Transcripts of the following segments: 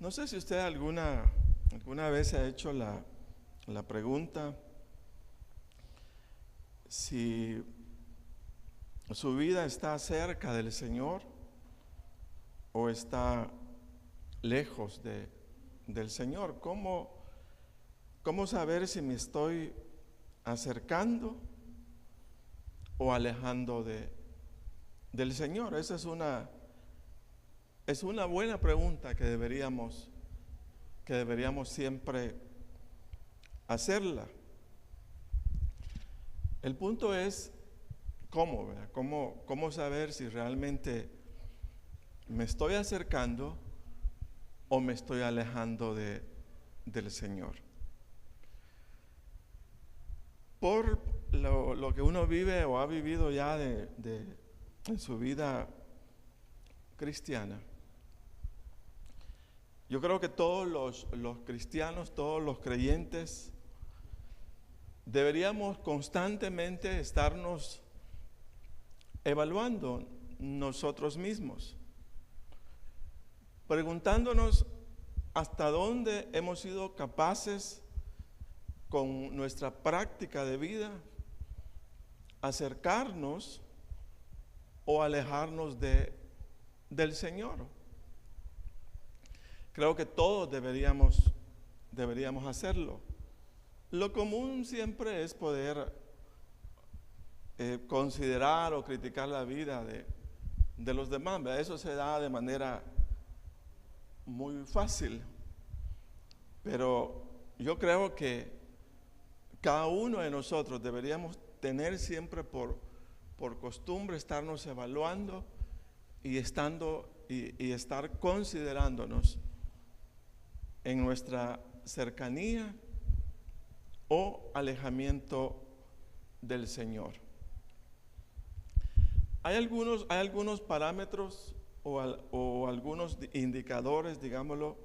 No sé si usted alguna vez se ha hecho la pregunta si su vida está cerca del Señor o está lejos del Señor. ¿Cómo saber si me estoy acercando o alejando del Señor? Esa es una buena pregunta que deberíamos siempre hacerla. El punto es cómo, ¿verdad? ¿Cómo saber si realmente me estoy acercando o me estoy alejando del Señor? Por lo que uno vive o ha vivido ya en su vida cristiana, yo creo que todos los cristianos, todos los creyentes, deberíamos constantemente estarnos evaluando nosotros mismos, preguntándonos hasta dónde hemos sido capaces con nuestra práctica de vida acercarnos o alejarnos del Señor. Creo que todos deberíamos hacerlo. Lo común siempre es poder considerar o criticar la vida de los demás, ¿verdad? Eso se da de manera muy fácil, pero yo creo que cada uno de nosotros deberíamos tener siempre por costumbre estarnos evaluando y estar considerándonos en nuestra cercanía o alejamiento del Señor. Hay algunos parámetros o algunos indicadores, digámoslo,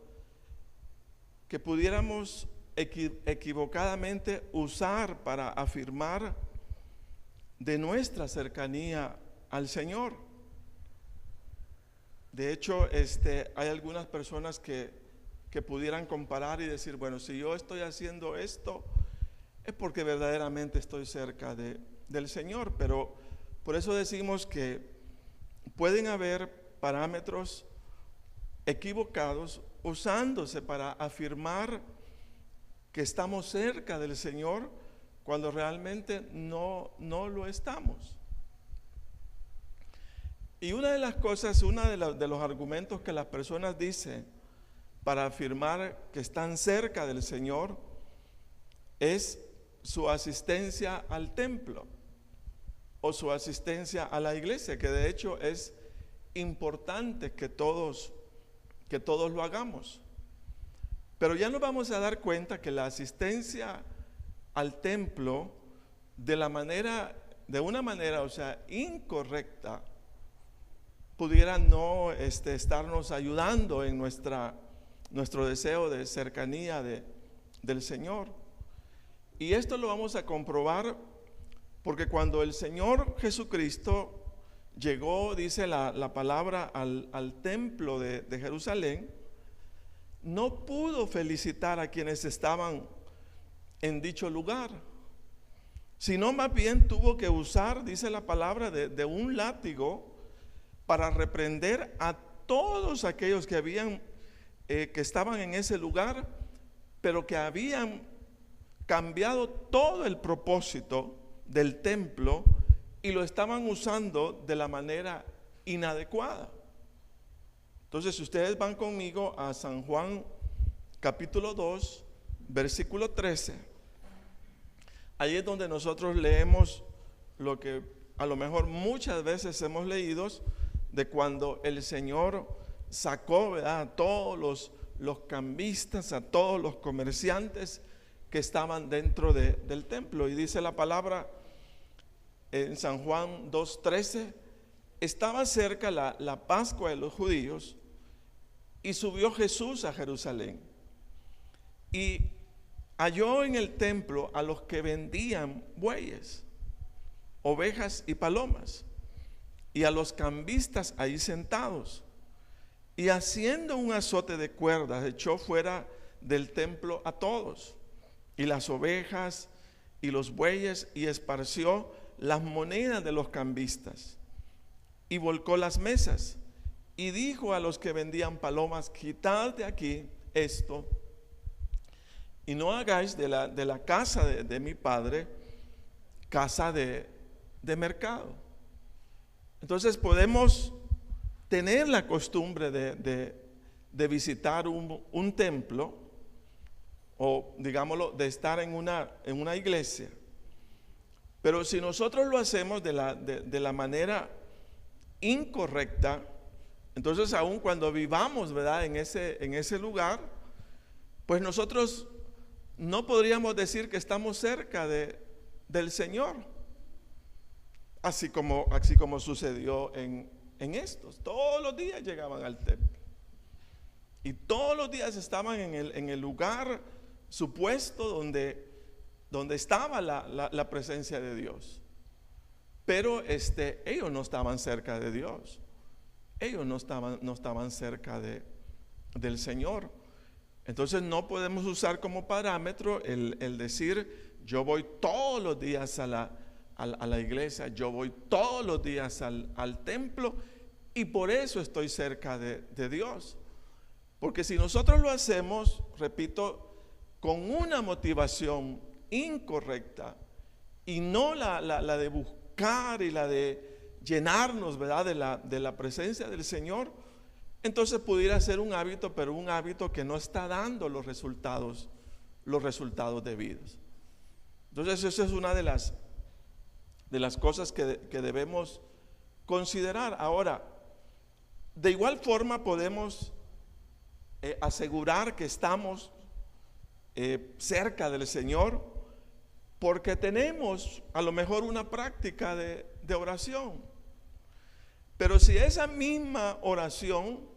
que pudiéramos equivocadamente usar para afirmar de nuestra cercanía al Señor. De hecho, hay algunas personas que pudieran comparar y decir, bueno, si yo estoy haciendo esto, es porque verdaderamente estoy cerca del Señor. Pero por eso decimos que pueden haber parámetros equivocados usándose para afirmar que estamos cerca del Señor cuando realmente no lo estamos. Y una de las cosas, de los argumentos que las personas dicen para afirmar que están cerca del Señor es su asistencia al templo o su asistencia a la iglesia, que de hecho es importante que todos lo hagamos. Pero ya nos vamos a dar cuenta que la asistencia al templo de una manera, o sea, incorrecta, pudiera no estarnos ayudando en nuestro deseo de cercanía del Señor. Y esto lo vamos a comprobar porque cuando el Señor Jesucristo llegó, dice la palabra, al templo de Jerusalén, no pudo felicitar a quienes estaban en dicho lugar, sino más bien tuvo que usar, dice la palabra, de un látigo para reprender a todos aquellos que estaban en ese lugar, pero que habían cambiado todo el propósito del templo y lo estaban usando de la manera inadecuada. Entonces, si ustedes van conmigo a San Juan capítulo 2, versículo 13, ahí es donde nosotros leemos lo que a lo mejor muchas veces hemos leído, de cuando el Señor sacó, ¿verdad?, a todos los cambistas, a todos los comerciantes que estaban dentro del templo. Y dice la palabra en San Juan 2:13, estaba cerca la Pascua de los judíos y subió Jesús a Jerusalén y halló en el templo a los que vendían bueyes, ovejas y palomas, y a los cambistas ahí sentados, y haciendo un azote de cuerdas, echó fuera del templo a todos, y las ovejas y los bueyes, y esparció las monedas de los cambistas, y volcó las mesas, y dijo a los que vendían palomas: quitad de aquí esto, y no hagáis de la casa de mi padre casa de mercado. Entonces podemos tener la costumbre de visitar un templo, o digámoslo, de estar en una iglesia, pero si nosotros lo hacemos de la manera incorrecta, entonces aun cuando vivamos, ¿verdad?, en ese lugar, pues nosotros no podríamos decir que estamos cerca del Señor, así como sucedió en estos. Todos los días llegaban al templo y todos los días estaban en el lugar supuesto donde estaba la presencia de Dios, pero ellos no estaban cerca de Dios, ellos no estaban cerca del Señor. Entonces no podemos usar como parámetro el decir: yo voy todos los días a la iglesia, yo voy todos los días al templo, y por eso estoy cerca de Dios. Porque si nosotros lo hacemos, repito, con una motivación incorrecta, y no la de buscar y la de llenarnos, ¿verdad?, de la presencia del Señor, entonces pudiera ser un hábito, pero un hábito que no está dando los resultados debidos. Entonces esa es una de las cosas que debemos considerar. Ahora, de igual forma podemos asegurar que estamos cerca del Señor porque tenemos a lo mejor una práctica de oración. Pero si esa misma oración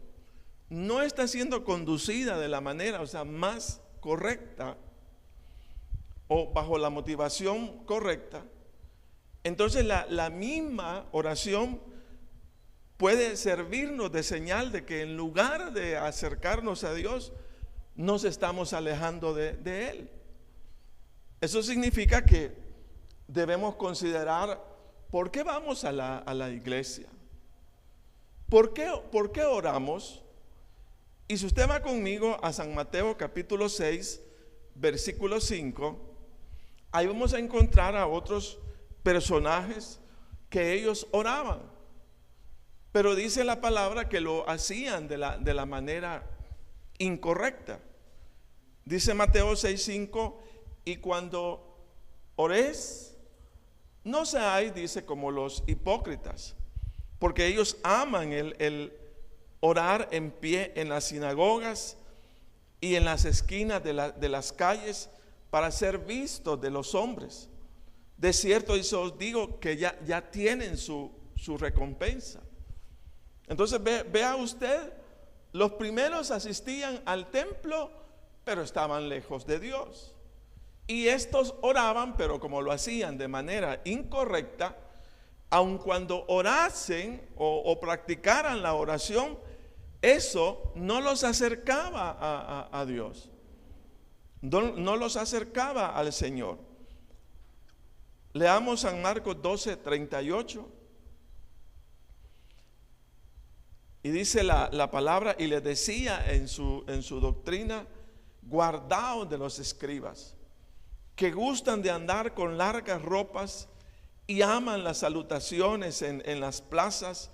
no está siendo conducida de la manera, más correcta, o bajo la motivación correcta, entonces la misma oración puede servirnos de señal de que en lugar de acercarnos a Dios, nos estamos alejando de Él. Eso significa que debemos considerar por qué vamos a la iglesia, por qué oramos. Y si usted va conmigo a San Mateo capítulo 6, versículo 5, ahí vamos a encontrar a otros personajes que ellos oraban, pero dice la palabra que lo hacían de la manera incorrecta. Dice Mateo 6:5: y cuando oréis, no seáis, dice, como los hipócritas, porque ellos aman el orar en pie en las sinagogas y en las esquinas de las calles para ser vistos de los hombres. De cierto os digo que ya tienen su recompensa. Entonces vea usted, los primeros asistían al templo, pero estaban lejos de Dios. Y estos oraban, pero como lo hacían de manera incorrecta, aun cuando orasen o practicaran la oración, eso no los acercaba a Dios, no los acercaba al Señor. Leamos San Marcos 12:38. Y dice la palabra: y les decía en su doctrina: guardaos de los escribas, que gustan de andar con largas ropas y aman las salutaciones en las plazas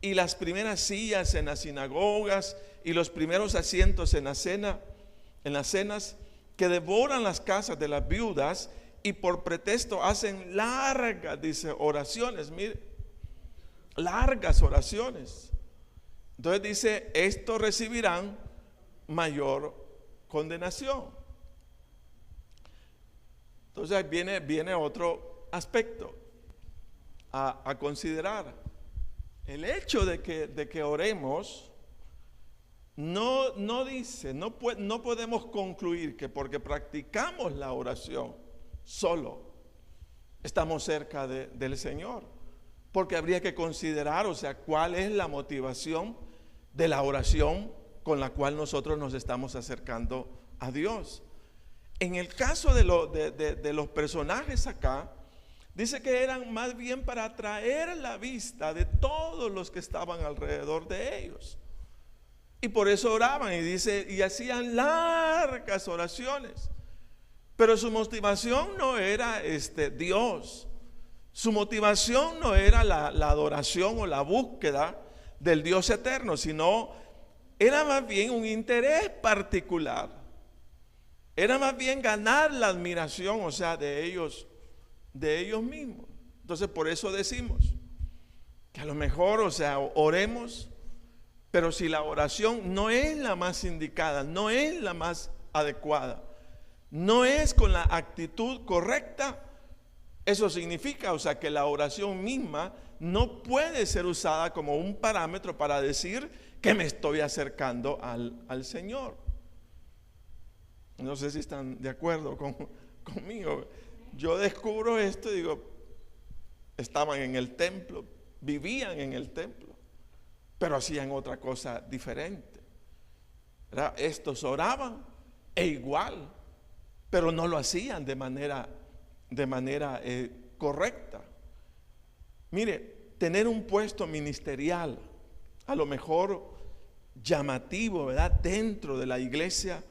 y las primeras sillas en las sinagogas y los primeros asientos en las cenas, que devoran las casas de las viudas y por pretexto hacen largas, dice, oraciones. Mire, largas oraciones. Entonces dice: estos recibirán mayor condenación. Entonces viene otro aspecto a considerar. El hecho de que oremos no dice, no podemos concluir que porque practicamos la oración solo estamos cerca del Señor, porque habría que considerar, cuál es la motivación de la oración con la cual nosotros nos estamos acercando a Dios. En el caso de los personajes acá, dice que eran más bien para atraer la vista de todos los que estaban alrededor de ellos. Y por eso oraban, y dice, y hacían largas oraciones. Pero su motivación no era Dios. Su motivación no era la adoración o la búsqueda del Dios eterno, sino era más bien un interés particular. Era más bien ganar la admiración, o sea, de ellos mismos. Entonces, por eso decimos que a lo mejor, o sea, oremos, pero si la oración no es la más indicada, no es la más adecuada, no es con la actitud correcta, eso significa, o sea, que la oración misma no puede ser usada como un parámetro para decir que me estoy acercando al Señor. No sé si están de acuerdo conmigo. Yo descubro esto y digo, estaban en el templo, vivían en el templo, pero hacían otra cosa diferente, ¿verdad? Estos oraban e igual, pero no lo hacían de manera correcta. Mire, tener un puesto ministerial, a lo mejor llamativo, ¿verdad?, dentro de la iglesia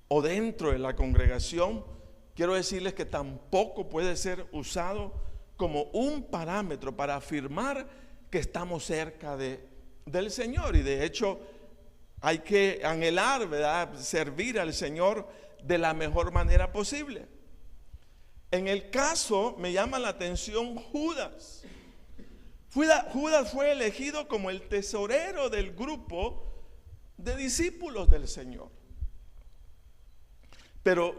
o dentro de la congregación, quiero decirles que tampoco puede ser usado como un parámetro para afirmar que estamos cerca del Señor. Y de hecho hay que anhelar, ¿verdad?, servir al Señor de la mejor manera posible. En el caso me llama la atención Judas. Judas fue elegido como el tesorero del grupo de discípulos del Señor. Pero,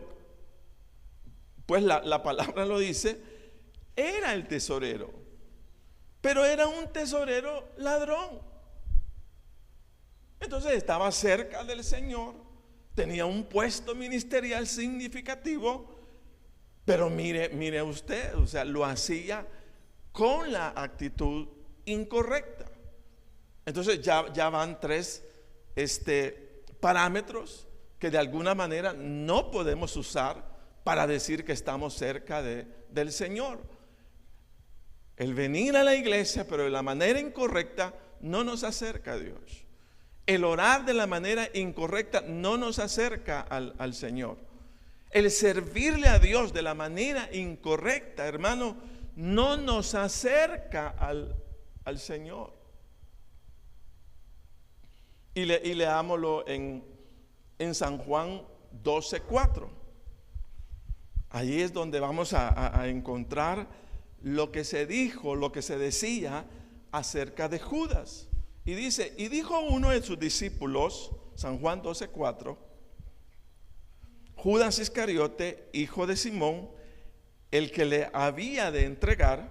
pues la palabra lo dice, era el tesorero, pero era un tesorero ladrón. Entonces estaba cerca del Señor, tenía un puesto ministerial significativo, pero mire usted, o sea, lo hacía con la actitud incorrecta. Entonces ya van tres parámetros que de alguna manera no podemos usar para decir que estamos cerca del Señor. El venir a la iglesia, pero de la manera incorrecta, no nos acerca a Dios. El orar de la manera incorrecta no nos acerca al Señor. El servirle a Dios de la manera incorrecta, hermano, no nos acerca al Señor. Y leámoslo en San Juan 12:4. Allí es donde vamos a encontrar lo que se dijo, lo que se decía acerca de Judas. Y dice, y dijo uno de sus discípulos, San Juan 12:4, Judas Iscariote, hijo de Simón, el que le había de entregar,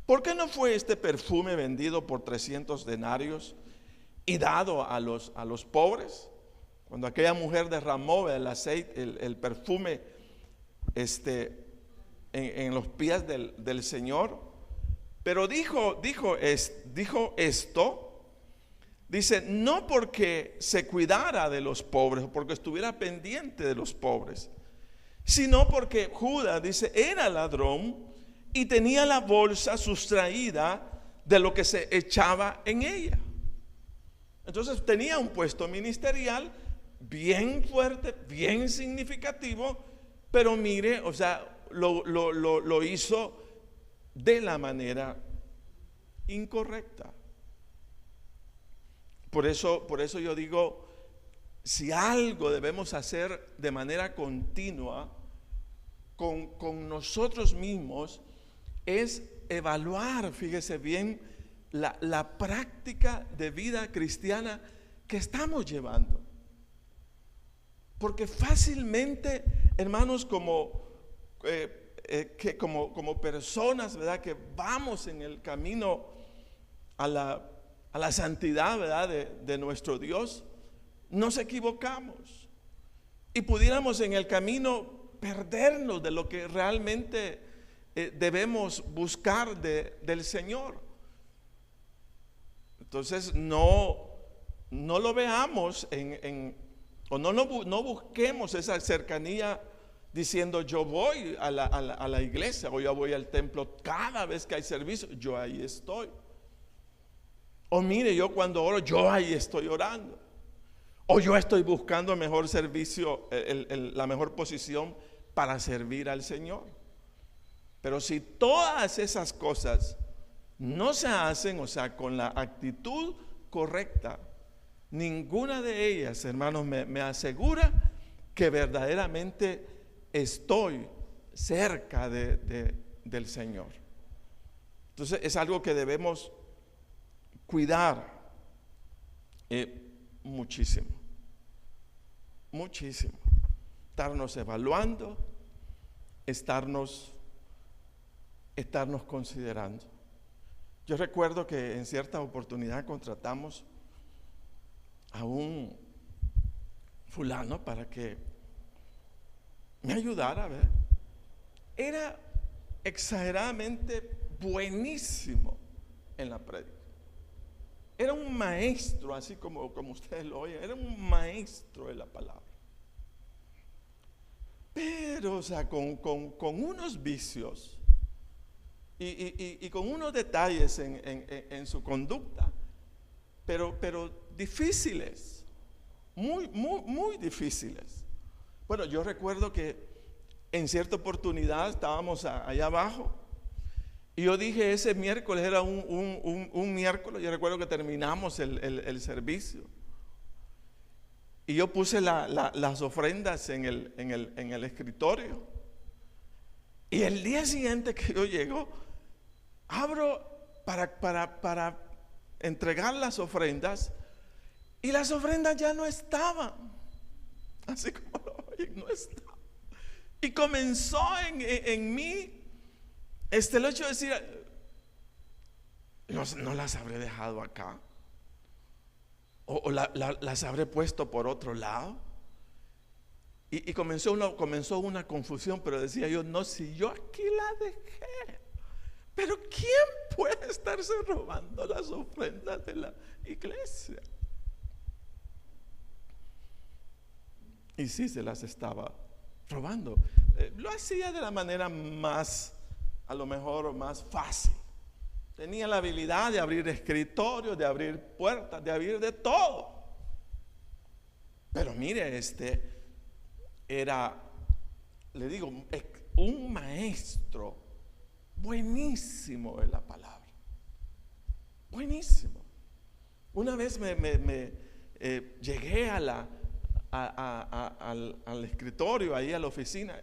¿por qué no fue este perfume vendido por 300 denarios y dado a los pobres? Cuando aquella mujer derramó el aceite, el perfume en los pies del Señor. Pero dijo esto, dice, no porque se cuidara de los pobres, porque estuviera pendiente de los pobres, sino porque Judas, dice, era ladrón y tenía la bolsa sustraída de lo que se echaba en ella. Entonces tenía un puesto ministerial bien fuerte, bien significativo, pero mire, o sea, lo hizo de la manera incorrecta. Por eso yo digo, si algo debemos hacer de manera continua con nosotros mismos, es evaluar, fíjese bien, la práctica de vida cristiana que estamos llevando. Porque fácilmente, hermanos, como personas, ¿verdad?, que vamos en el camino a la santidad, ¿verdad?, de nuestro Dios, nos equivocamos y pudiéramos en el camino perdernos de lo que realmente debemos buscar del Señor. Entonces no no lo veamos o no busquemos esa cercanía diciendo yo voy a la iglesia o yo voy al templo cada vez que hay servicio, yo ahí estoy. O mire, yo cuando oro, yo ahí estoy orando. O yo estoy buscando el mejor servicio, la mejor posición para servir al Señor. Pero si todas esas cosas no se hacen, o sea, con la actitud correcta, ninguna de ellas, hermanos, me asegura que verdaderamente estoy cerca del Señor. Entonces es algo que debemos cuidar muchísimo, muchísimo. Estarnos evaluando, estarnos considerando. Yo recuerdo que en cierta oportunidad contratamos a un fulano para que me ayudara, ¿verdad? Era exageradamente buenísimo en la prédica. Era un maestro, así como ustedes lo oyen, era un maestro de la palabra. Pero, o sea, con unos vicios y con unos detalles en su conducta, pero difíciles, muy difíciles. Bueno, yo recuerdo que en cierta oportunidad estábamos allá abajo y yo dije ese miércoles, era un miércoles, yo recuerdo que terminamos el servicio y yo puse las ofrendas en el escritorio y el día siguiente que yo llego, abro para entregar las ofrendas y las ofrendas ya no estaban, así como lo oyen, no estaban. Y comenzó en mí el hecho de decir, no las habré dejado acá, o las habré puesto por otro lado. Y comenzó una confusión, pero decía yo, no, si yo aquí la dejé. Pero ¿quién puede estarse robando las ofrendas de la iglesia? Y sí, se las estaba robando. Lo hacía de la manera más, a lo mejor más fácil. Tenía la habilidad de abrir escritorios, de abrir puertas, de abrir de todo. Pero mire, era, le digo, un maestro buenísimo en la palabra. Buenísimo. Una vez llegué al escritorio, ahí a la oficina,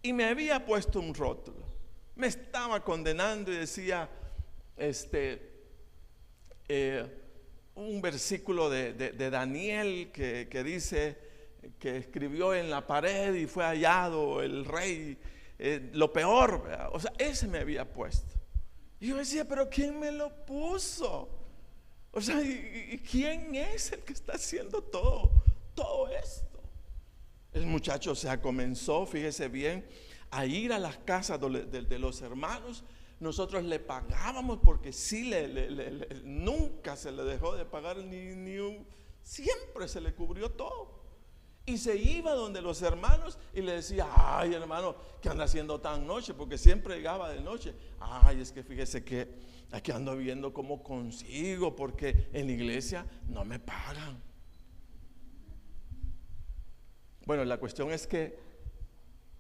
y me había puesto un rótulo. Me estaba condenando y decía un versículo de Daniel que dice que escribió en la pared y fue hallado el rey, lo peor, ¿verdad? O sea, ese me había puesto. Y yo decía, pero ¿quién me lo puso? O sea, ¿y quién es el que está haciendo todo esto? El muchacho, o sea, comenzó, fíjese bien, a ir a las casas de los hermanos. Nosotros le pagábamos porque sí, nunca se le dejó de pagar siempre se le cubrió todo. Y se iba donde los hermanos y le decía, ay hermano, ¿qué anda haciendo tan noche? Porque siempre llegaba de noche. Ay, es que fíjese que aquí ando viendo cómo consigo, porque en la iglesia no me pagan. Bueno, la cuestión es que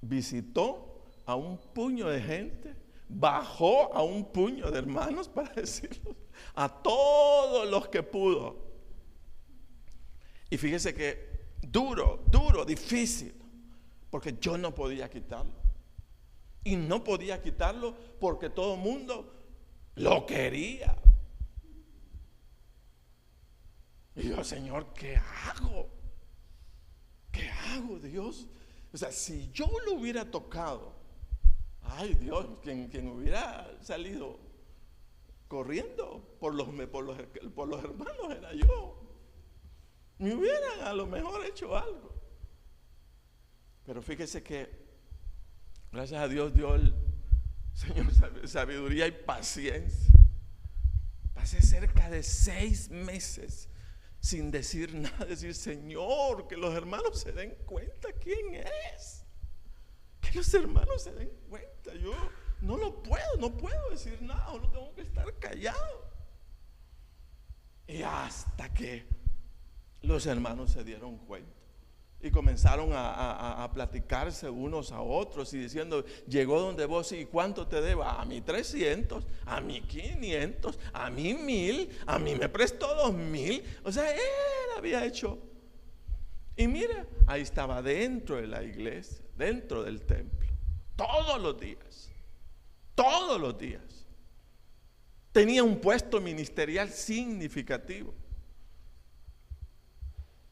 visitó a un puño de gente, bajó a un puño de hermanos, para decirlo, a todos los que pudo. Y fíjese que duro, difícil, porque yo no podía quitarlo. Y no podía quitarlo porque todo el mundo lo quería. Y yo, Señor, ¿qué hago? ¿Qué hago, Dios? O sea, si yo lo hubiera tocado, ay Dios, quien hubiera salido corriendo por los hermanos era yo. Me hubieran a lo mejor hecho algo. Pero fíjese que gracias a Dios dio el Señor sabiduría y paciencia. Pasé cerca de 6 meses sin decir nada, decir: Señor, que los hermanos se den cuenta quién es, que los hermanos se den cuenta. Yo no puedo decir nada, no tengo que estar callado. Y hasta que los hermanos se dieron cuenta y comenzaron a platicarse unos a otros y diciendo: llegó donde vos, ¿y cuánto te debo? A mí 300, a mí 500, a mí 1000, a mí me prestó 2000. O sea, él había hecho. Y mira, ahí estaba dentro de la iglesia, dentro del templo, todos los días. Tenía un puesto ministerial significativo.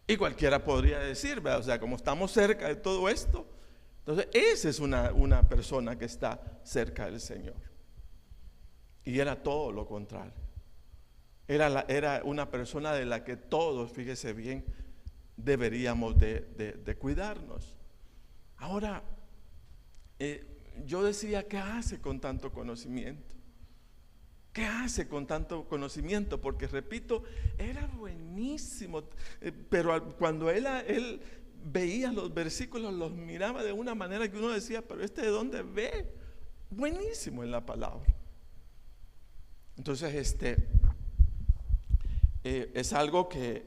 Y cualquiera podría decir, ¿verdad? O sea, como estamos cerca de todo esto, entonces esa es una persona que está cerca del Señor. Y era todo lo contrario. Era una persona de la que todos, fíjese bien, deberíamos de cuidarnos. Ahora, yo decía: ¿qué hace con tanto conocimiento? ¿Qué hace con tanto conocimiento? Porque repito, era buenísimo, pero cuando él veía los versículos, los miraba de una manera que uno decía: pero ¿de dónde ve? Buenísimo en la palabra. Entonces es algo que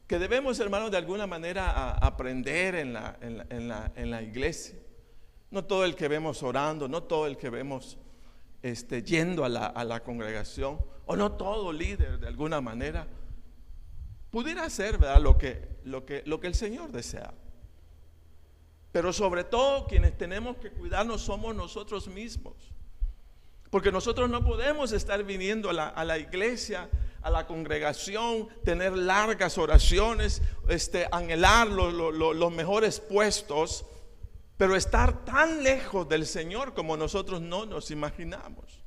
debemos, hermanos, de alguna manera aprender en la iglesia. No todo el que vemos orando, no todo el que vemos yendo a la congregación, o no todo líder de alguna manera pudiera hacer, ¿verdad?, lo que el Señor desea. Pero sobre todo quienes tenemos que cuidarnos somos nosotros mismos, porque nosotros no podemos estar viniendo a la iglesia, a la congregación, tener largas oraciones, anhelar los mejores puestos, pero estar tan lejos del Señor como nosotros no nos imaginamos.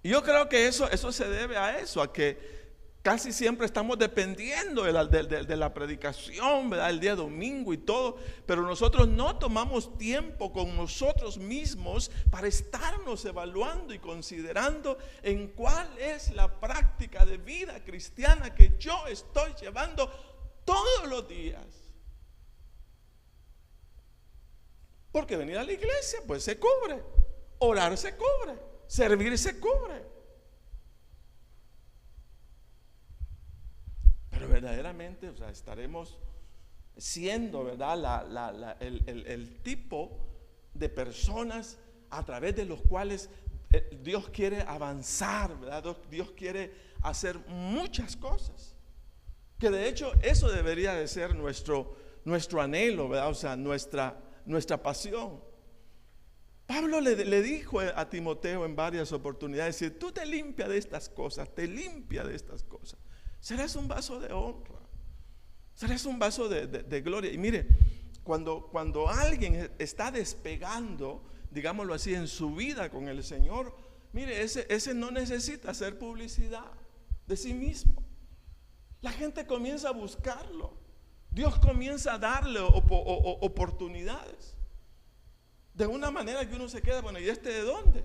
Y yo creo que eso se debe a eso, a que casi siempre estamos dependiendo de la predicación, ¿verdad?, el día domingo y todo, pero nosotros no tomamos tiempo con nosotros mismos para estarnos evaluando y considerando en cuál es la práctica de vida cristiana que yo estoy llevando todos los días. Porque venir a la iglesia pues se cubre, orar se cubre, servir se cubre. Pero verdaderamente, o sea, estaremos siendo, ¿verdad?, el tipo de personas a través de los cuales Dios quiere avanzar, ¿verdad? Dios quiere hacer muchas cosas. Que de hecho eso debería de ser nuestro anhelo, ¿verdad? O sea, nuestra pasión. Pablo le dijo a Timoteo en varias oportunidades: si tú te limpias de estas cosas, serás un vaso de honra, serás un vaso de gloria. Y mire, cuando alguien está despegando, digámoslo así, en su vida con el Señor, mire, ese no necesita hacer publicidad de sí mismo. La gente comienza a buscarlo, Dios comienza a darle oportunidades, de una manera que uno se queda: bueno, ¿y de dónde?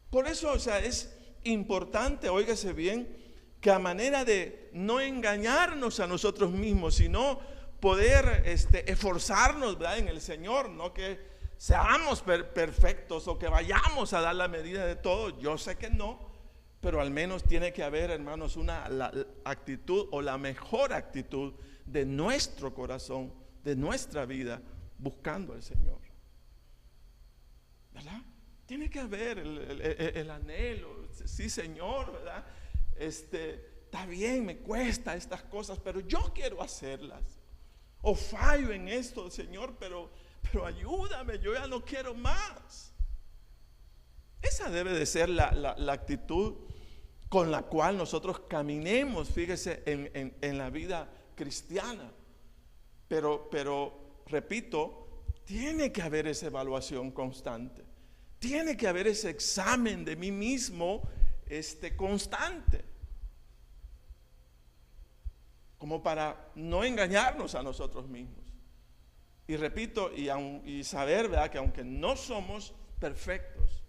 Por eso, o sea, es importante, óigase bien, que a manera de no engañarnos a nosotros mismos, sino poder esforzarnos, ¿verdad?, en el Señor, no que seamos perfectos o que vayamos a dar la medida de todo. Yo sé que no, pero al menos tiene que haber, hermanos, la actitud o la mejor actitud de nuestro corazón, de nuestra vida, buscando al Señor, ¿verdad? Tiene que haber el anhelo. Sí, Señor, ¿verdad? Está bien, me cuesta estas cosas, pero yo quiero hacerlas. O fallo en esto, Señor, pero ayúdame, yo ya no quiero más. Esa debe de ser la actitud con la cual nosotros caminemos, fíjese, en la vida cristiana. Pero repito, tiene que haber esa evaluación constante, tiene que haber ese examen de mí mismo constante, como para no engañarnos a nosotros mismos. Y repito, y saber, ¿verdad?, que aunque no somos perfectos,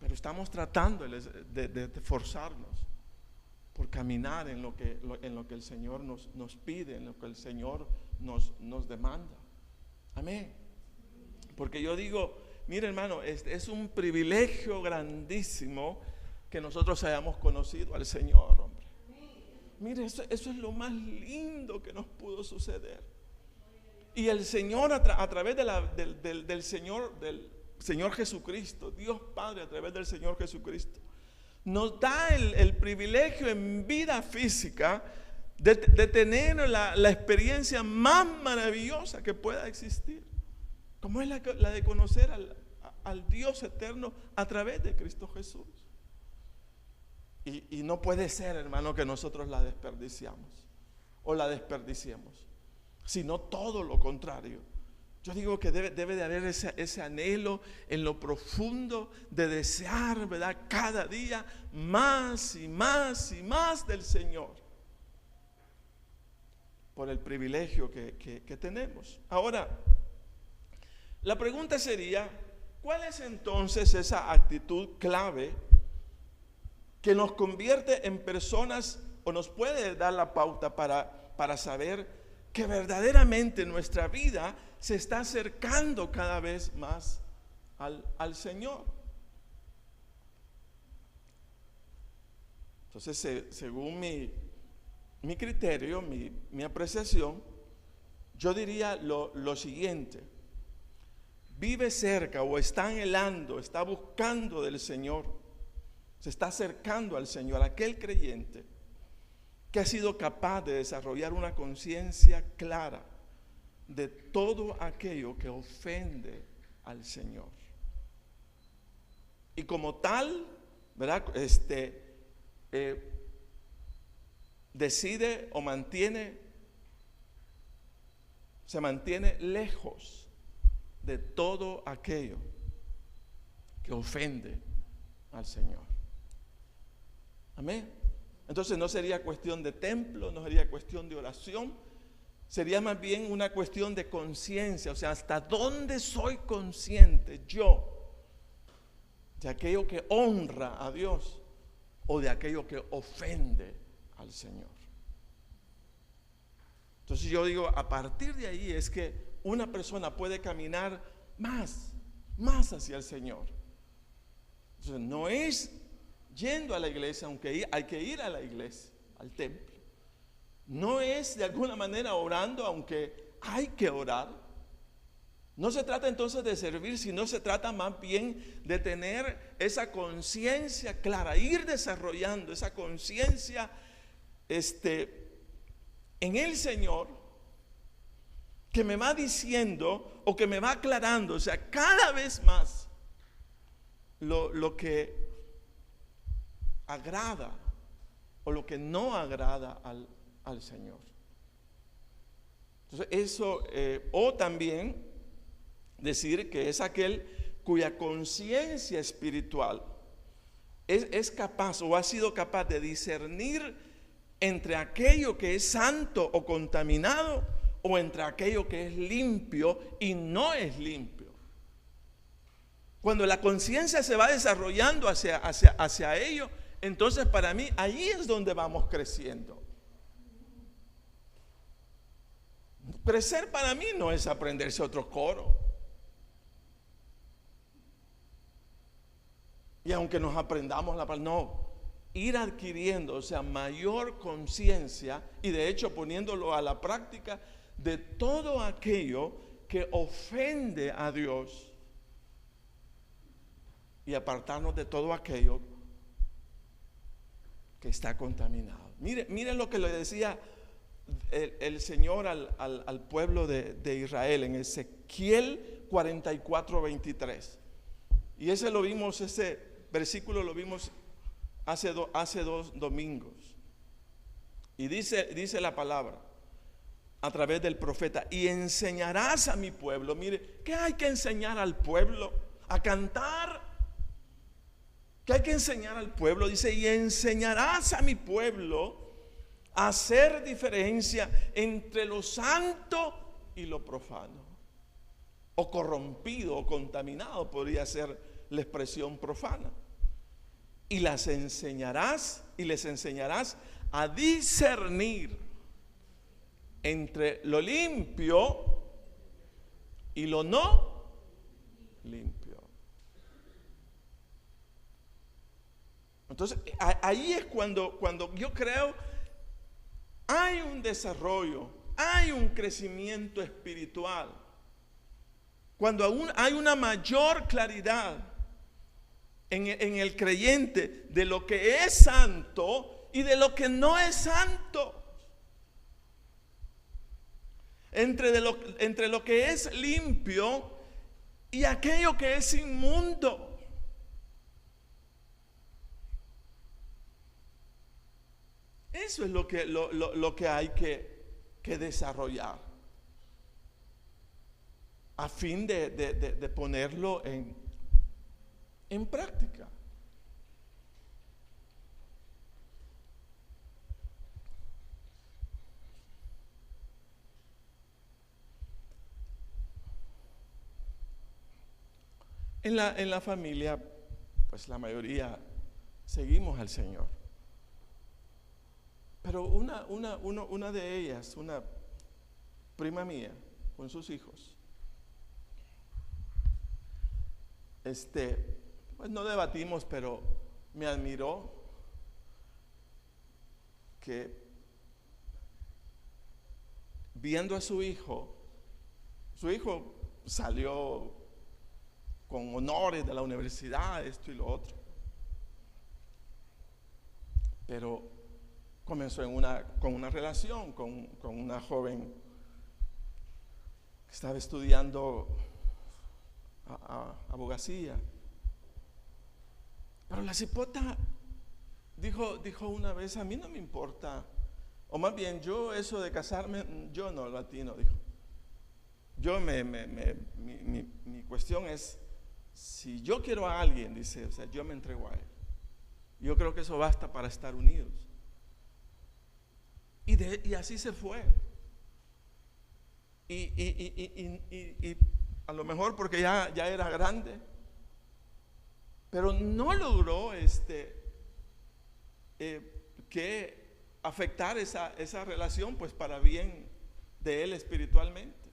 pero estamos tratando de forzarnos por caminar en lo que el Señor nos pide, en lo que el Señor nos demanda. Amén. Porque yo digo, mire hermano, es un privilegio grandísimo que nosotros hayamos conocido al Señor, hombre. Mire, eso es lo más lindo que nos pudo suceder. Y el Señor a través del Señor Jesucristo, Dios Padre a través del Señor Jesucristo, nos da el privilegio en vida física de tener la experiencia más maravillosa que pueda existir, como es la de conocer al Dios eterno a través de Cristo Jesús. Y no puede ser, hermano, que nosotros la desperdiciamos o la desperdiciemos, sino todo lo contrario. Yo digo que debe de haber ese anhelo en lo profundo de desear, ¿verdad?, cada día más y más y más del Señor, por el privilegio que tenemos. Ahora, la pregunta sería, ¿cuál es entonces esa actitud clave que nos convierte en personas o nos puede dar la pauta para saber que verdaderamente nuestra vida se está acercando cada vez más al Señor? Entonces, según mi criterio, mi apreciación, yo diría lo siguiente: vive cerca o está anhelando, está buscando del Señor, se está acercando al Señor, aquel creyente que ha sido capaz de desarrollar una conciencia clara de todo aquello que ofende al Señor. Y como tal, ¿verdad?, decide o se mantiene lejos de todo aquello que ofende al Señor. Amén. Entonces no sería cuestión de templo, no sería cuestión de oración, sería más bien una cuestión de conciencia. O sea, hasta dónde soy consciente yo de aquello que honra a Dios o de aquello que ofende al Señor. Entonces yo digo, a partir de ahí es que una persona puede caminar más hacia el Señor. Entonces no es yendo a la iglesia, aunque hay que ir a la iglesia, al templo. No es de alguna manera orando, aunque hay que orar. No se trata entonces de servir, sino se trata más bien de tener esa conciencia clara, ir desarrollando esa conciencia en el Señor, que me va diciendo o que me va aclarando, o sea, cada vez más lo que agrada o lo que no agrada al Señor. Entonces eso, o también decir que es aquel cuya conciencia espiritual es capaz o ha sido capaz de discernir entre aquello que es santo o contaminado o entre aquello que es limpio y no es limpio. Cuando la conciencia se va desarrollando hacia ello, entonces para mí ahí es donde vamos creciendo. Crecer para mí no es aprenderse otro coro. Y aunque nos aprendamos la palabra, no, ir adquiriendo, o sea, mayor conciencia y de hecho poniéndolo a la práctica de todo aquello que ofende a Dios y apartarnos de todo aquello que está contaminado. Mire lo que le decía el Señor al pueblo de Israel en Ezequiel 44:23. Y ese versículo lo vimos hace 2 domingos. Y dice la palabra a través del profeta: y enseñarás a mi pueblo. Mire, ¿qué hay que enseñar al pueblo? A cantar. ¿Qué hay que enseñar al pueblo? Dice: y enseñarás a mi pueblo a hacer diferencia entre lo santo y lo profano, o corrompido o contaminado, podría ser la expresión profana. y las enseñarás y les enseñarás a discernir entre lo limpio y lo no limpio. Entonces, ahí es cuando yo creo hay un desarrollo, hay un crecimiento espiritual. Cuando aún hay una mayor claridad en el creyente de lo que es santo y de lo que no es santo. Entre lo que es limpio y aquello que es inmundo. Eso es lo que hay que desarrollar a fin de ponerlo en práctica. En la familia, pues la mayoría seguimos al Señor. Pero una de ellas, una prima mía, con sus hijos, pues no debatimos, pero me admiró que viendo a su hijo salió con honores de la universidad, esto y lo otro, pero comenzó con una relación con una joven que estaba estudiando abogacía. Pero la cipota dijo una vez: a mí no me importa, o más bien yo eso de casarme, yo no lo atino, dijo. Yo mi cuestión es, si yo quiero a alguien, dice, o sea, yo me entrego a él. Yo creo que eso basta para estar unidos. Y así se fue. Y a lo mejor porque ya era grande, pero no logró que afectar esa relación, pues para bien de él espiritualmente.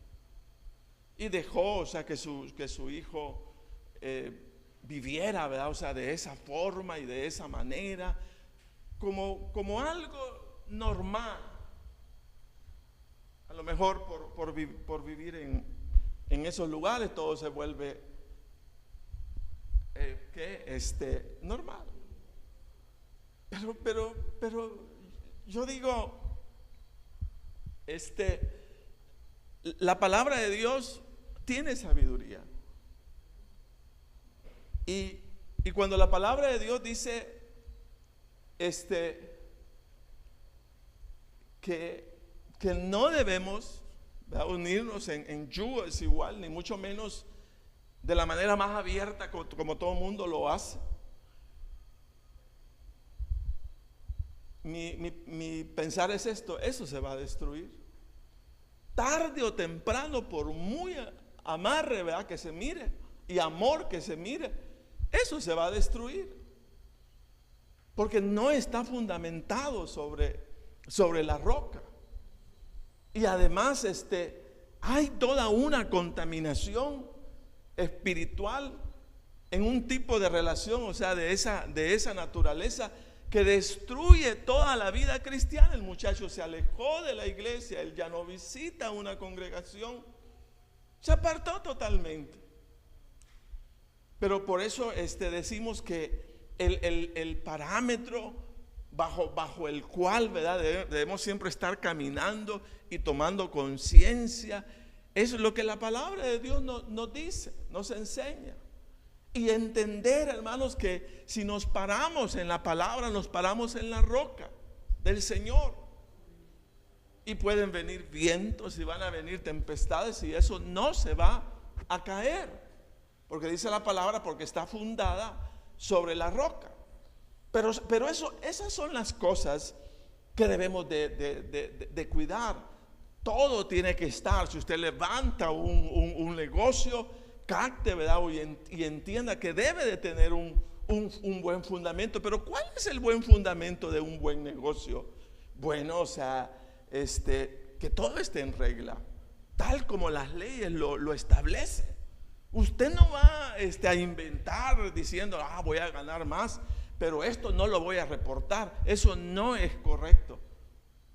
Y dejó, o sea, que su hijo viviera, ¿verdad? O sea, de esa forma y de esa manera, como algo normal. A lo mejor por vivir en esos lugares todo se vuelve normal. Pero yo digo, la palabra de Dios tiene sabiduría. Y cuando la palabra de Dios dice que no debemos, ¿verdad?, unirnos en yugo desigual, ni mucho menos de la manera más abierta como todo el mundo lo hace. Mi pensar es eso se va a destruir. Tarde o temprano, por muy amarre, ¿verdad?, que se mire, y amor que se mire, eso se va a destruir. Porque no está fundamentado sobre la roca. Y además hay toda una contaminación espiritual en un tipo de relación, o sea, de esa naturaleza que destruye toda la vida cristiana. El muchacho se alejó de la iglesia, él ya no visita una congregación, se apartó totalmente. Pero por eso decimos que el parámetro bajo el cual, ¿verdad?, debemos siempre estar caminando y tomando conciencia es lo que la palabra de Dios nos dice, nos enseña. Y entender, hermanos, que si nos paramos en la palabra, nos paramos en la roca del Señor. Y pueden venir vientos y van a venir tempestades, y eso no se va a caer, porque dice la palabra, porque está fundada sobre la roca. Pero esas son las cosas que debemos de cuidar. Todo tiene que estar. Si usted levanta un negocio, capte, ¿verdad?, y entienda que debe de tener un un buen fundamento. Pero ¿cuál es el buen fundamento de un buen negocio? Bueno, o sea, que todo esté en regla, tal como las leyes lo establecen. Usted no va a inventar diciendo, voy a ganar más, pero esto no lo voy a reportar. Eso no es correcto.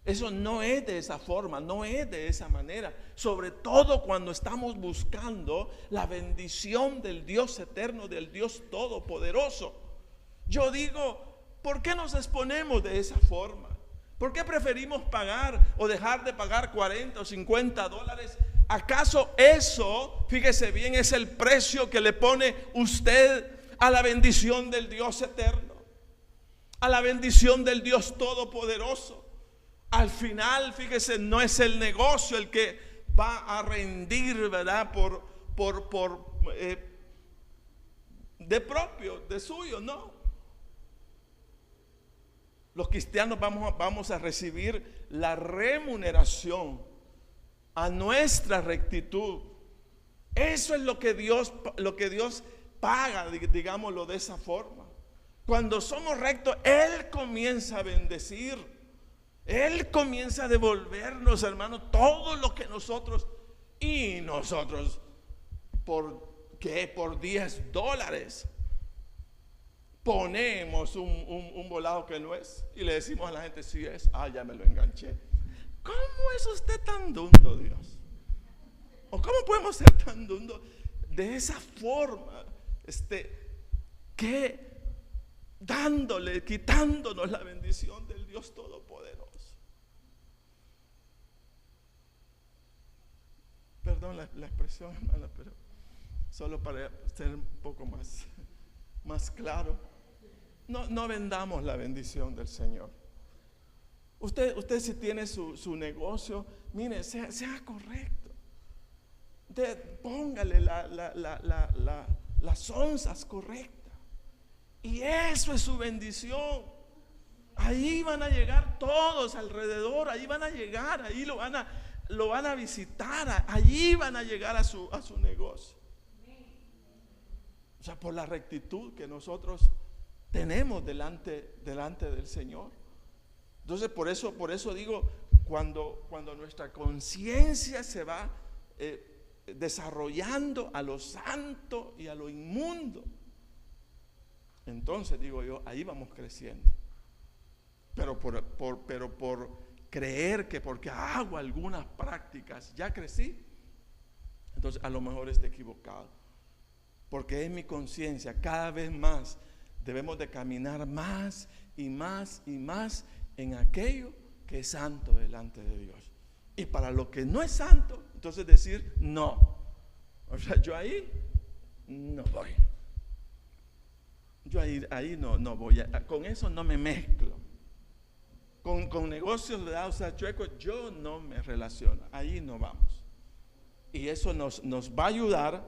Eso no es de esa forma, no es de esa manera. Sobre todo cuando estamos buscando la bendición del Dios eterno, del Dios todopoderoso. Yo digo, ¿por qué nos exponemos de esa forma? ¿Por qué preferimos pagar o dejar de pagar 40 o 50 dólares? ¿Acaso eso, fíjese bien, es el precio que le pone usted a la bendición del Dios eterno, a la bendición del Dios todopoderoso? Al final, fíjese, no es el negocio el que va a rendir, ¿verdad? De propio, de suyo, no. Los cristianos vamos a recibir la remuneración a nuestra rectitud. Eso es lo que Dios paga, digámoslo de esa forma. Cuando somos rectos, Él comienza a bendecir. Él comienza a devolvernos, hermano, todo lo que nosotros, por 10 dólares ponemos un volado que no es, y le decimos a la gente, sí es, ya me lo enganché. ¿Cómo es usted tan dundo, Dios? ¿O cómo podemos ser tan dundos de esa forma? Que quitándonos la bendición del Dios todopoderoso. Perdón la expresión, hermana, pero solo para ser un poco más claro. No vendamos la bendición del Señor. Usted si tiene su negocio, mire, sea correcto. Póngale las onzas correctas. Y eso es su bendición. Ahí van a llegar todos alrededor, ahí van a llegar, ahí lo van a visitar, allí van a llegar a su negocio. O sea, por la rectitud que nosotros tenemos delante del Señor. Entonces por eso digo, cuando nuestra conciencia se va desarrollando a lo santo y a lo inmundo, entonces digo yo, ahí vamos creciendo. Pero por creer que porque hago algunas prácticas ya crecí, entonces a lo mejor está equivocado. Porque es mi conciencia, cada vez más debemos de caminar más y más y más en aquello que es santo delante de Dios. Y para lo que no es santo, entonces decir no. O sea, yo ahí no voy. Yo ahí no voy. Con eso no me mezclo. Con negocios de chuecos yo no me relaciono. Ahí no vamos. Y eso nos va a ayudar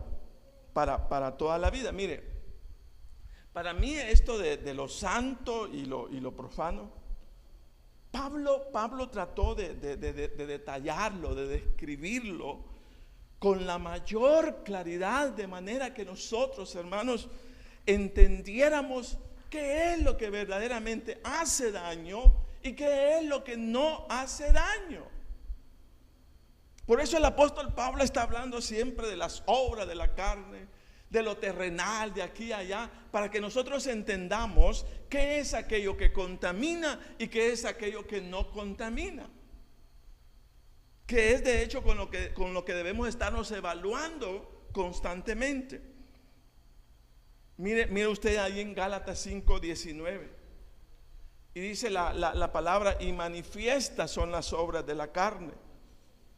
para toda la vida. Mire, para mí esto de lo santo y lo profano, Pablo trató de detallarlo, de describirlo con la mayor claridad, de manera que nosotros, hermanos, entendiéramos qué es lo que verdaderamente hace daño y qué es lo que no hace daño. Por eso el apóstol Pablo está hablando siempre de las obras de la carne, de lo terrenal, de aquí a allá, para que nosotros entendamos qué es aquello que contamina y qué es aquello que no contamina. Que es de hecho con lo que debemos estarnos evaluando constantemente. Mire usted ahí en Gálatas 5:19. Y dice la palabra, y manifiestas son las obras de la carne,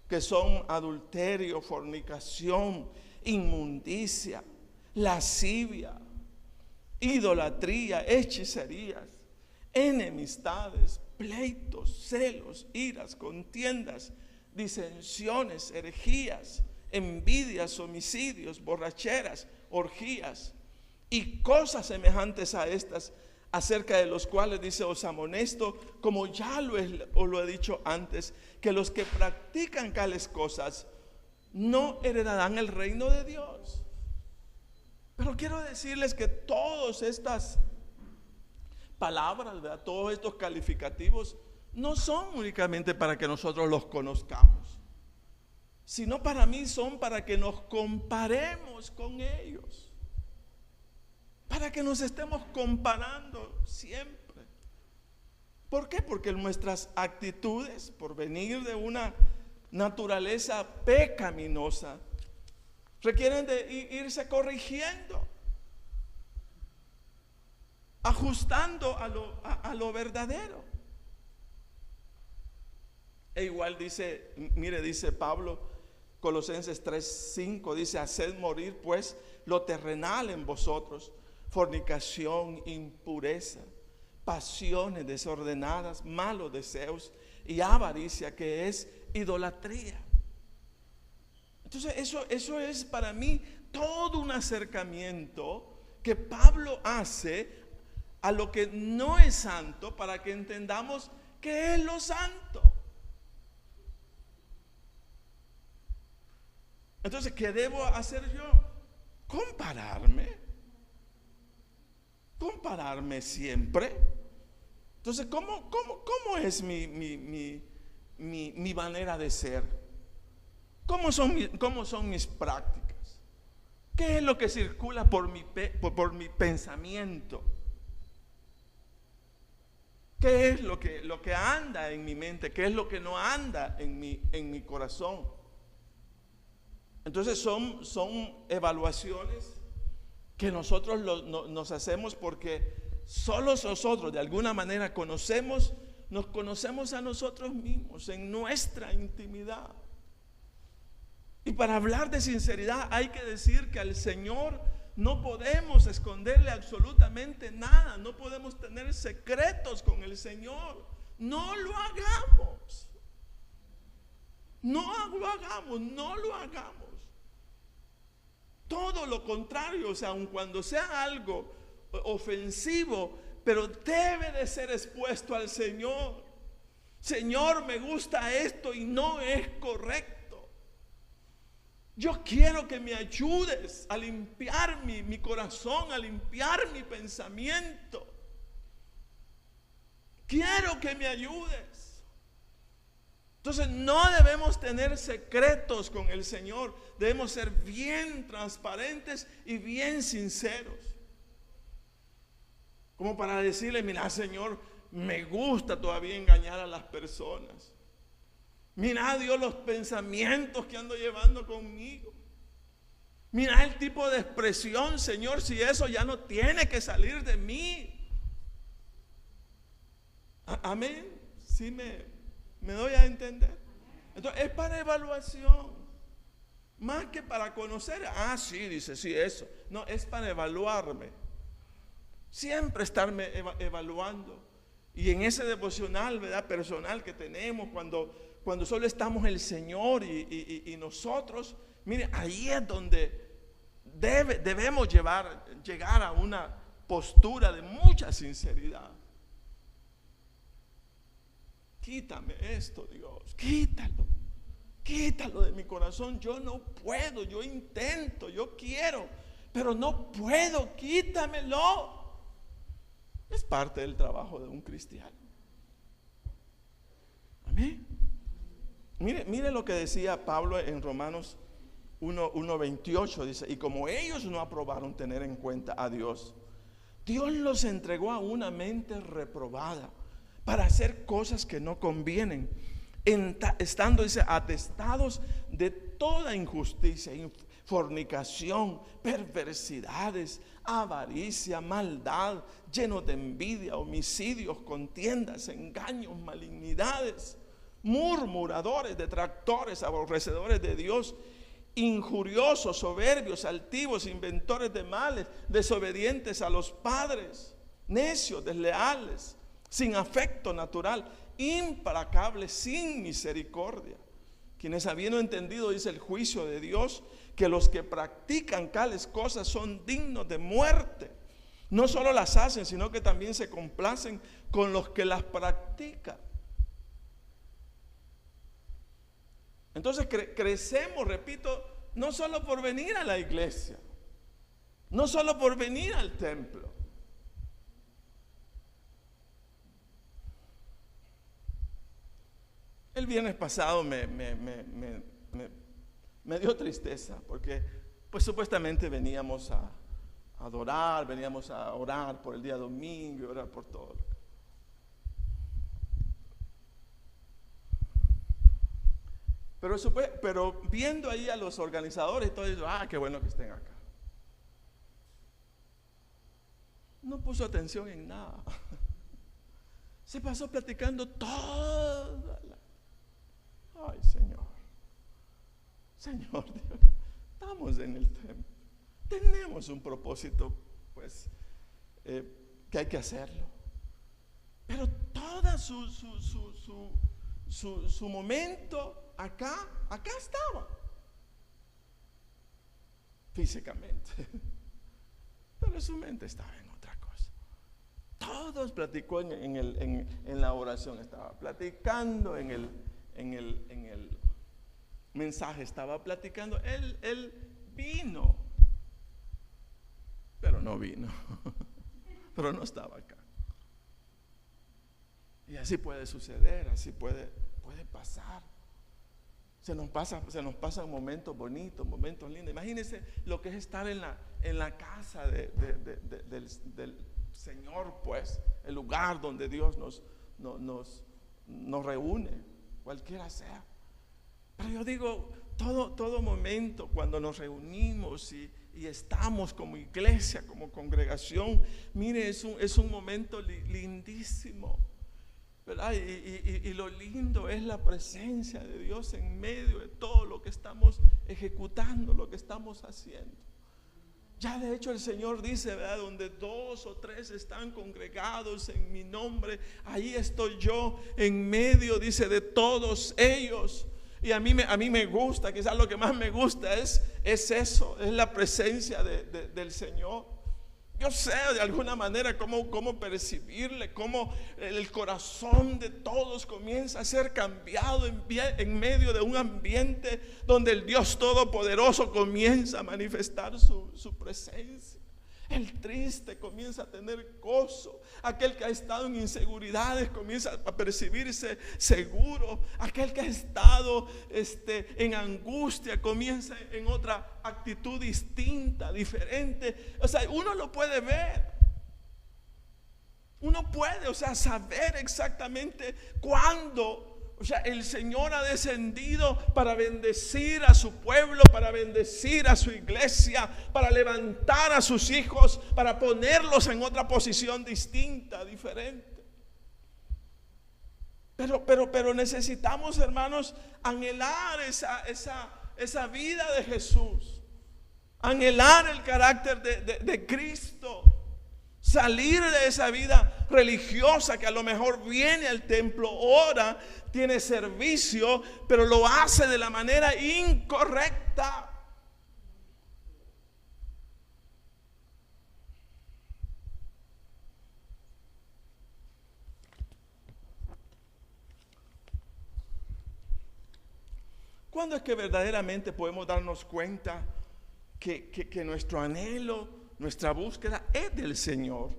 que son adulterio, fornicación, inmundicia, lascivia, idolatría, hechicerías, enemistades, pleitos, celos, iras, contiendas, disensiones, herejías, envidias, homicidios, borracheras, orgías y cosas semejantes a estas, acerca de los cuales dice: os amonesto, como ya lo he dicho antes, que los que practican tales cosas no heredarán el reino de Dios. Pero quiero decirles que todas estas palabras, ¿verdad?, todos estos calificativos no son únicamente para que nosotros los conozcamos, sino para mí son para que nos comparemos con ellos, para que nos estemos comparando siempre. ¿Por qué? Porque nuestras actitudes, por venir de una naturaleza pecaminosa, requieren de irse corrigiendo, ajustando a lo verdadero. E igual dice, mire, dice Pablo, Colosenses 3:5, dice: haced morir pues lo terrenal en vosotros, fornicación, impureza, pasiones desordenadas, malos deseos y avaricia, que es idolatría. Entonces eso es para mí todo un acercamiento que Pablo hace a lo que no es santo, para que entendamos qué es lo santo. Entonces, ¿qué debo hacer yo? Compararme siempre. Entonces, ¿cómo es mi manera de ser? ¿Cómo son mis prácticas? ¿Qué es lo que circula por mi pensamiento? ¿Qué es lo que anda en mi mente? ¿Qué es lo que no anda en mi corazón? Entonces son evaluaciones que nosotros nos hacemos, porque solo nosotros de alguna manera nos conocemos a nosotros mismos en nuestra intimidad. Y para hablar de sinceridad hay que decir que al Señor no podemos esconderle absolutamente nada, no podemos tener secretos con el Señor. No lo hagamos. No lo hagamos. Todo lo contrario, o sea, aun cuando sea algo ofensivo, pero debe de ser expuesto al Señor. Señor, me gusta esto y no es correcto. Yo quiero que me ayudes a limpiar mi corazón, a limpiar mi pensamiento. Quiero que me ayudes. Entonces no debemos tener secretos con el Señor. Debemos ser bien transparentes y bien sinceros, como para decirle: mira, Señor, me gusta todavía engañar a las personas. Mira, Dios, los pensamientos que ando llevando conmigo. Mira el tipo de expresión, Señor, si eso ya no tiene que salir de mí. Amén. Sí me doy a entender. Entonces es para evaluación, más que para conocer. Sí, dice, sí, eso. No, es para evaluarme. Siempre estarme evaluando. Y en ese devocional, ¿verdad?, personal que tenemos, cuando solo estamos el Señor y nosotros, mire, ahí es donde debemos llegar a una postura de mucha sinceridad. Quítame esto, Dios, quítalo de mi corazón. Yo no puedo, yo intento, yo quiero, pero no puedo, quítamelo. Es parte del trabajo de un cristiano. Amén. Mire lo que decía Pablo en Romanos 1:28, dice: y como ellos no aprobaron tener en cuenta a Dios, Dios los entregó a una mente reprobada para hacer cosas que no convienen, estando, dice, atestados de toda injusticia, fornicación, perversidades, avaricia, maldad, llenos de envidia, homicidios, contiendas, engaños, malignidades, murmuradores, detractores, aborrecedores de Dios, injuriosos, soberbios, altivos, inventores de males, desobedientes a los padres, necios, desleales, sin afecto natural, implacables, sin misericordia, quienes habiendo entendido, dice, el juicio de Dios, que los que practican tales cosas son dignos de muerte, no solo las hacen, sino que también se complacen con los que las practican. Entonces crecemos, repito, no solo por venir a la iglesia, No solo por venir al templo. El viernes pasado me dio tristeza porque pues supuestamente veníamos a adorar, veníamos a orar por el día domingo y orar por todo. Pero viendo ahí a los organizadores, todo eso, qué bueno que estén acá. No puso atención en nada. Se pasó platicando toda la... Ay, Señor. Señor Dios, estamos en el templo. Tenemos un propósito, pues, que hay que hacerlo. Pero toda su momento acá estaba. Físicamente. Pero su mente estaba en otra cosa. Todos platicó en la oración, estaba platicando en el mensaje, estaba platicando. Él vino, pero no vino. Pero no estaba acá. Y así puede suceder, así puede pasar. Se nos pasan momentos bonitos, momentos lindos. Imagínense lo que es estar en la casa del Señor, pues, el lugar donde Dios nos reúne, cualquiera sea. Pero yo digo, todo momento cuando nos reunimos y estamos como iglesia, como congregación, mire, es un momento lindísimo, ¿verdad? Y lo lindo es la presencia de Dios en medio de todo lo que estamos ejecutando, lo que estamos haciendo. Ya de hecho el Señor dice, ¿verdad? Donde 2 o 3 están congregados en mi nombre, ahí estoy yo en medio, dice, de todos ellos. Y a mí me gusta, quizás lo que más me gusta es eso, es la presencia del Señor. Yo sé de alguna manera cómo percibirle, cómo el corazón de todos comienza a ser cambiado en medio de un ambiente donde el Dios Todopoderoso comienza a manifestar su presencia. El triste comienza a tener gozo. Aquel que ha estado en inseguridades comienza a percibirse seguro. Aquel que ha estado en angustia comienza en otra actitud distinta, diferente. O sea, uno lo puede ver. Uno puede, saber exactamente cuándo. O sea, el Señor ha descendido para bendecir a su pueblo, para bendecir a su iglesia, para levantar a sus hijos, para ponerlos en otra posición distinta, diferente. Pero necesitamos, hermanos, anhelar esa vida de Jesús, anhelar el carácter de Cristo. Salir de esa vida religiosa que a lo mejor viene al templo, ora, tiene servicio, pero lo hace de la manera incorrecta. ¿Cuándo es que verdaderamente podemos darnos cuenta que nuestro anhelo, nuestra búsqueda es del Señor?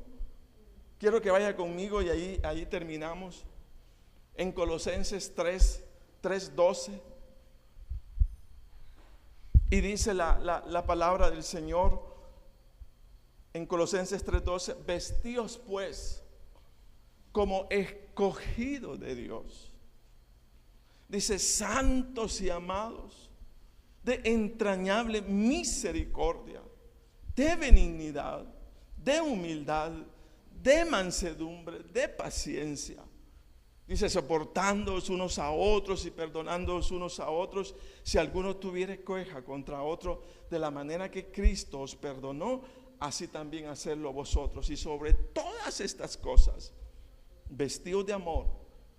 Quiero que vaya conmigo y ahí terminamos. En Colosenses 3:12. Y dice la palabra del Señor en Colosenses 3:12: vestíos pues como escogidos de Dios. Dice, santos y amados, de entrañable misericordia, de benignidad, de humildad, de mansedumbre, de paciencia. Dice, soportándoos unos a otros y perdonándoos unos a otros, si alguno tuviere queja contra otro, de la manera que Cristo os perdonó, así también hacerlo vosotros. Y sobre todas estas cosas, vestidos de amor,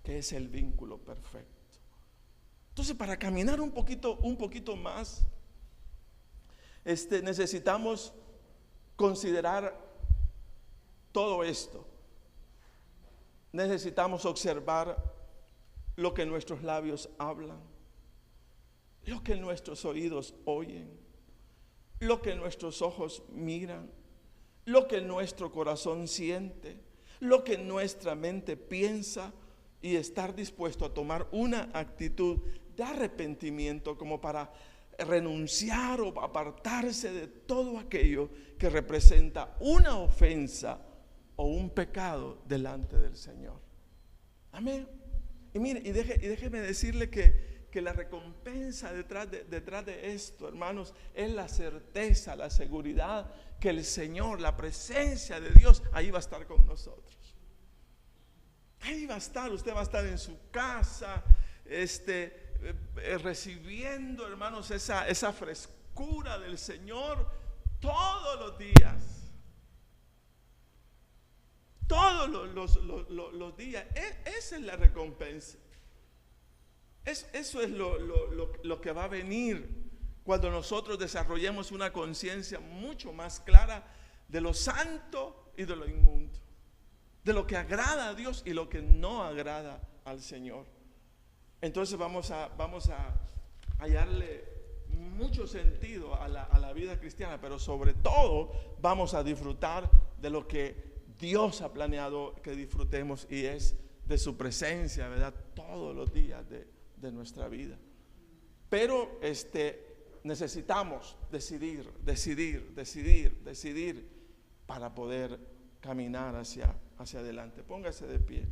que es el vínculo perfecto. Entonces, para caminar un poquito más, necesitamos considerar todo esto. Necesitamos observar lo que nuestros labios hablan, lo que nuestros oídos oyen, lo que nuestros ojos miran, lo que nuestro corazón siente, lo que nuestra mente piensa, y estar dispuesto a tomar una actitud de arrepentimiento como para renunciar o apartarse de todo aquello que representa una ofensa o un pecado delante del Señor. Amén. Y mire, y déjeme decirle que la recompensa detrás de esto, hermanos, es la certeza, la seguridad que el Señor, la presencia de Dios, ahí va a estar con nosotros. Ahí va a estar, usted va a estar en su casa, recibiendo, hermanos, esa frescura del Señor todos los días. Todos los días. Esa es la recompensa. Eso es lo que va a venir cuando nosotros desarrollemos una conciencia mucho más clara de lo santo y de lo inmundo, de lo que agrada a Dios y lo que no agrada al Señor. Entonces vamos a hallarle mucho sentido a la vida cristiana, pero sobre todo vamos a disfrutar de lo que Dios ha planeado que disfrutemos, y es de su presencia, ¿verdad? Todos los días de nuestra vida. Pero necesitamos decidir para poder caminar hacia adelante. Póngase de pie.